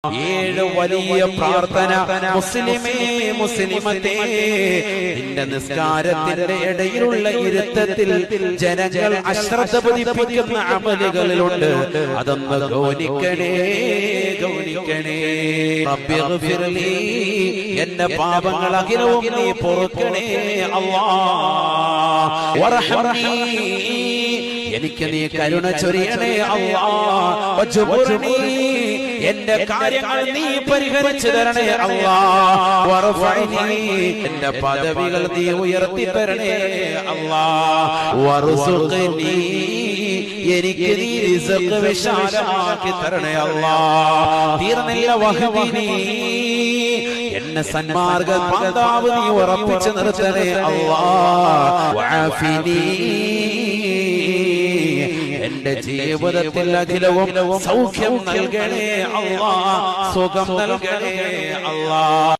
ഏഴ് വലിയ പ്രാർത്ഥന മുസ്ലിമേ മുസ്ലിമത്തേ, നിന്റെ നിസ്കാരത്തിന്റെ ഇടയിലുള്ള ഇരുത്തത്തിൽ ജനങ്ങൾ അശ്രദ്ധ പതിപ്പിക്കുന്ന അമലുകളിലുണ്ട്. അതൊന്ന് ഗൗനിക്കണേ, ഗൗനിക്കണേ. റബ്ബിഗ്ഫിർലി, എന്റെ പാപങ്ങൾ അഖിലവും നീ പൊറുക്കണേ അല്ലാഹ്. വർഹംനി, എനിക്ക് നീ കരുണ ചൊരിയണേ അല്ലാഹ്. വജ്ബുർനി, എന്റെ കാര്യങ്ങൾ നീ പരിഹരിച്ചു തരണേ അല്ലാഹ്. വർഫഅനി, എന്റെ പദവികൾ നീ ഉയർത്തി തരണേ അല്ലാഹ്. വർസുഖ്നി, എനിക്ക് നീ റിസ്ഖ് വിശാലമാക്കി തരണേ അല്ലാഹ്. തീർന്നില്ല. വഹ്ദിനി, എന്നെ സന്മാർഗ പാതാവ് നീ ഉറപ്പിച്ചു നിർത്തണേ അല്ലാഹ്. വഅഫിനി, എന്റെ ജീവിതത്തിൽ അഖിലവും സൗഖ്യം നൽകണേ അല്ലാഹ്, സുഖം നൽകണേ അല്ലാഹ്.